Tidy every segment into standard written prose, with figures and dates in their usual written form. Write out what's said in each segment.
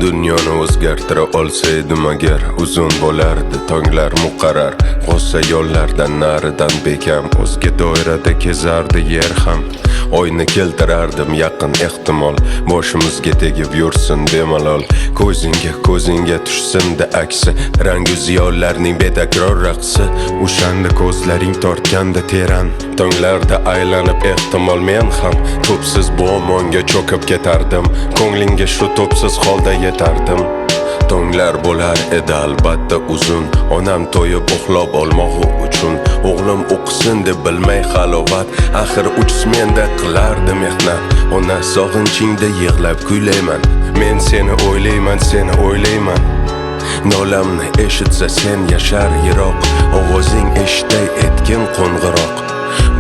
Dunyoni o'zgartira olsaydim agar uzun bo'lardi tonglar muqarrar. G'ossa yo'llardan naridan bekam o'zga doirada kezardi yer ham. Oyni keltirardim yaqin ehtimol, boshimizga tegib yursin bemalol. Ko'zingga tushsin-da aksi, rangu ziyonlarning betakror raqsi. O'shanda ko'zlaring tortganda teran tonglarda aylanib ehtimol men ham to'psiz bu omonga cho'kib ketardim. Ko'nglingga shu to'psiz holda yetardim. Tonglar bo'lar edi albatta uzun, onam to'yib uxlab olmog'i uchun. O'g'lim o'qisin deb bilmay halovat, axir uchish menda qilardi mehnat. Ona sog'inchingda yig'lab kuylayman, men seni o'ylayman, seni o'ylayman. Nolamni eshitsa sen yashar yiroq, ovozing eshitay etgin qo'ng'iroq.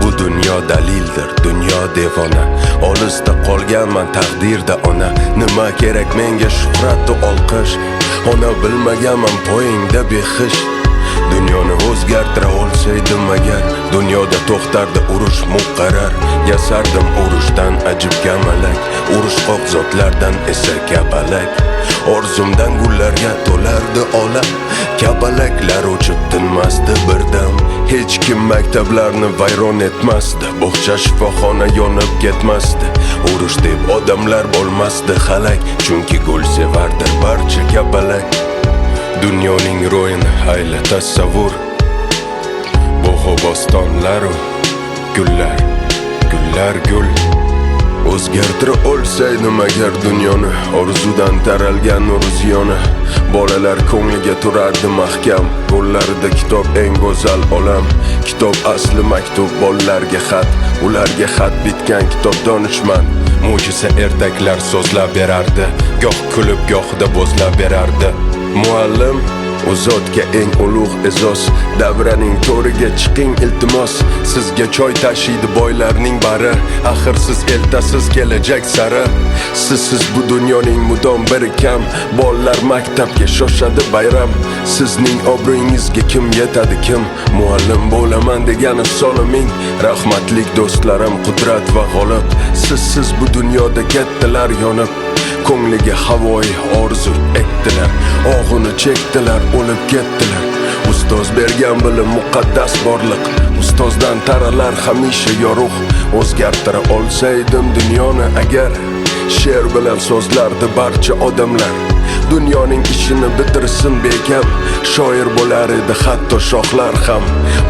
Bu dunyo dalildir, dunyo devona, olisda qolganman taqdirda ona. Nima kerak menga shuhrat va olqish, ona bilmaganman poyingda behish. Dunyoni o'zgartira olsaydim agar, dunyoda to'xtardi urush muqarrar. Yasardim urushdan ajib kamalak, urushqoq zotlardan esa kapalak. Orzumdan gullarga to'lardi olam, kapalaklar uchib tinmasdi birdam. Hech kim maktablarni vayron etmasdi, bog'cha shifoxona yonib ketmasdi. Urush deb odamlar bo'lmasdi halak, chunki gul sevardir barcha kapalak. Dunyoning ro'yini ayla tasavvur, bog'u bostonlaru gullar gul. O'zgartira olsaydim agar dunyoni, orzudan taralgan nur ziyoni. Bolalar ko'ngliga turardi mahkam, qo'llarida kitob eng go'zal olam. Kitob asli maktub bolalarga xat, ularga xat bitgan kitob donishmand. Mo'jiza ertaklar so'zlab berardi, goh kulib gohida bo'zlab berardi. Muallim u zotga eng ulug' e'zoz, davraning to'riga chiqing iltimos. Sizga choy tashiydi boylarning bari, axir siz eltasiz kelajak sari. Sizsiz bu dunyoning mudom bir kam, bolalar maktabga shoshadi bayram. Sizning obro'yingizga kim yetadi kim? Muallim bo'laman degani soliming, rahmatlik do'stlarim qudrat va g'olib. Sizsiz bu dunyoda kattalar yonib, ko'ngliga havoyi orzu ektilar, og'ini chektilar, o'lib ketdilar. Ustoz bergan bilim muqaddas borliq, ustozdan taralar hamisha yorug'. O'zgartira olsaydim dunyoni agar, she'r bilan so'zlardi barcha odamlar. Dunyoning ishini bitirsin bekam, shoir bo'lar edi hatto shohlar ham.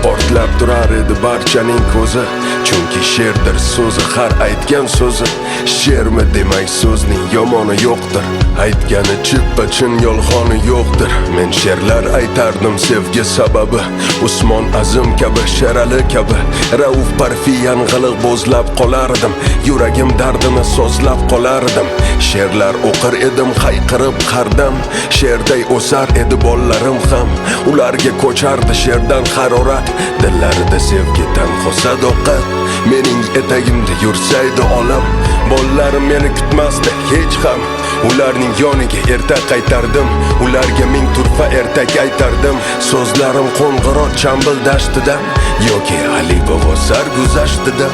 Portlab turar edi barchaning ko'zi, chunki she'rdir so'zi, har aytgan so'zi. She'rmi demak so'zning yomoni yo'qdir, aytgani chippa-chin yolg'oni yo'qdir. Men she'rlar aytardim sevgi sababi, Usmon Azim kabi, Sherali kabi, Rauf Parfi yang'iliq bo'zlab qolardim, yuragim dardini so'zlab qolardim. She'rlar o'qir edim hayqirib qardam, she'rday o'sar edi bollarim ham. Ularga ko'chardi she'rdan harorat, dillarida sevgidan sadoqat. Mening etagimda yursaydi olam, bollarim meni kutmasdi hech ham. Ularning yoniga erta qaytardim, ularga ming turfa ertak aytardim. So'zlarim qo'ng'iroq chambil dashtidan yoki Ali bobo sarguzashtidan.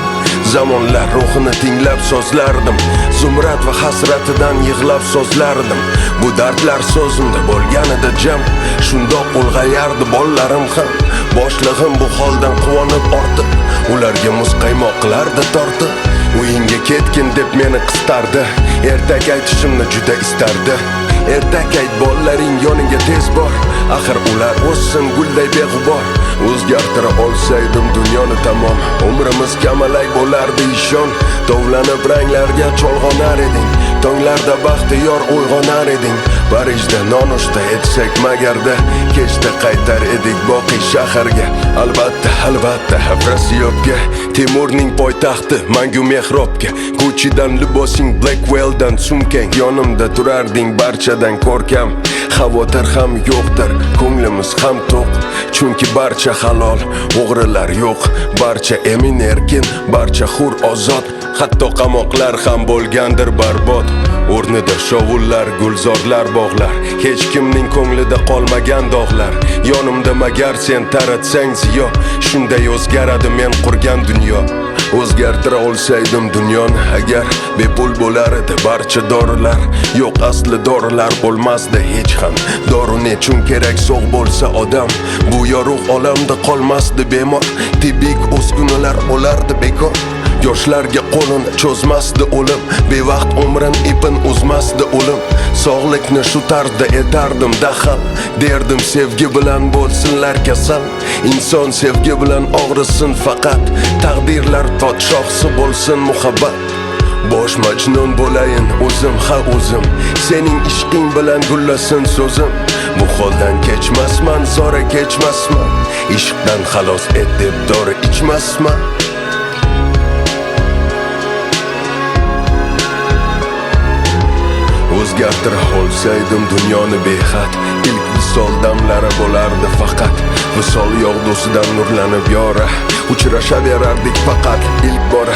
Zamonlar ruhini tinglab so'zlardim, zumrat va hasratidan yig'lab so'zlardim. Bu dardlar so'zimda bo'lganida jam, shundoq ulg'ayardi bollarim ham. Boshlig'im bu holdan quvonib ortib, ularga muzqaymoq qilardi tortib. Uyingga ketgin deb meni qistardi, ertak aytishimni juda istardi. Ertak ayt bollaring yoniga tez bor, axir ular o'ssin gulday beg'ubor. O'zgartira olsaydim dunyoni tamom, umrimiz kamalak bo'lardi ishon. Tovlanib ranglarga cholg'onar eding, tonglarda baxtiyor uyg'onar eding. Parijda nonushta etsak magarda, kechda qaytar edik boqiy shaharga. Albatta Afrosiyobga, Temurning poytaxti mangu mehrobga. Gucci'dan libosing, Blackwell'dan sumkang, yonimda turarding barchadan ko'rkam. Xavotir ham yo'qdir, ko'nglimiz ham to'q, chunki barcha halol, o'g'rilar yo'q. Barcha emin erkin, barcha hur ozod, hatto qamoqlar ham bo'lgandir barbod. O'rnida shovullar, gulzorlar, bog'lar, hech kimning ko'nglida qolmagan dog'lar. Yonimda magar sen taratsang ziyo, shunday o'zgaradi men qurgan dunyo. O'zgartira olsaydim dunyoni agar bepul bo'lar edi barcha dorilar. Yo'q, asli dorilar bo'lmasdi hech ham. Dori nechun kerak sog' bo'lsa odam? Bu yorug' olamda qolmasdi bemor. Tibbiy uskunalar bo'lardi bekor. Yoshlarga qo'lini cho'zmasdi o'lim. Bevaqt umrin ipin uzmasdi o'lim. Sog'likni shu tarzda etardim daxal. Derdim sevgi bilan bo'lsinlar kasal. Inson sevgi bilan og'risin faqat. Taqdirlar podshohsi bo'lsin muhabbat. Bosh majnun bo'layin o'zim ha o'zim. Sening ishqing bilan gullasin so'zim. Bu holdan kechmasman, zora kechmasman. Ishqdan xalos et deb dori ichmasman. O'zgartira olsaydim dunyoni behad. Ilk visol damlari bo'lardi faqat. Visol yog'dusidan nurlanib yora. Uchrashaverardik faqat ilk bora.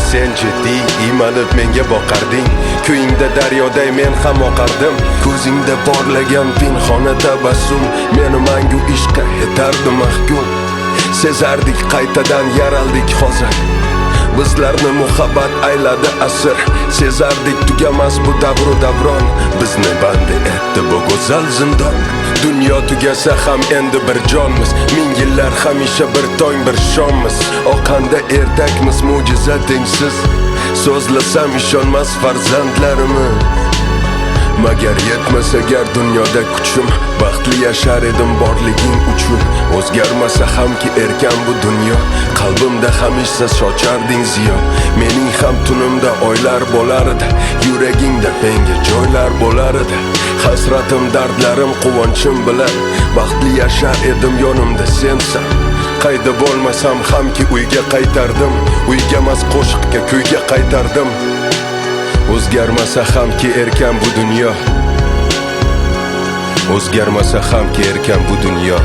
Sen jiddiy iymanib menga boqarding. Kuyingda daryoday men ham oqardim. Ko'zingda porlagan pinhona tabassum meni mangu ishqa etardi mahkum. Sezardik qaytadan yaraldik hozir. Bizlarni muhabbat ayladi asr. Sezardik tugamas bu davru davron. Bizni bandi etdi bu go'zal zindon. Dunyo tugasa ham endi bir jonmiz. Ming yillar hamisha bir tong bir shommiz. Oqanda erdakmiz mo'jiza tengsiz. So'zlasam ishonmas farzandlarimiz. Magar yetmas agar dunyoda kuchim, baxtli yashar edim borliging uchun. O'zgarmasa hamki erkan bu dunyo, qalbimda hamisha socharding ziyo. Mening ham tunimda oylar bo'lar edi, yuragingda menga joylar bo'lar edi. Hasratim, dardlarim, quvonchim bilan baxtli yashar edim yonimda sensan. Qayda bo'lmasam hamki uyga qaytardim, uyga emas qo'shiqqa kuyga qaytardim. O'zgarmasa hamki erkan bu dunyo. O'zgarmasa hamki erkan bu dunyo.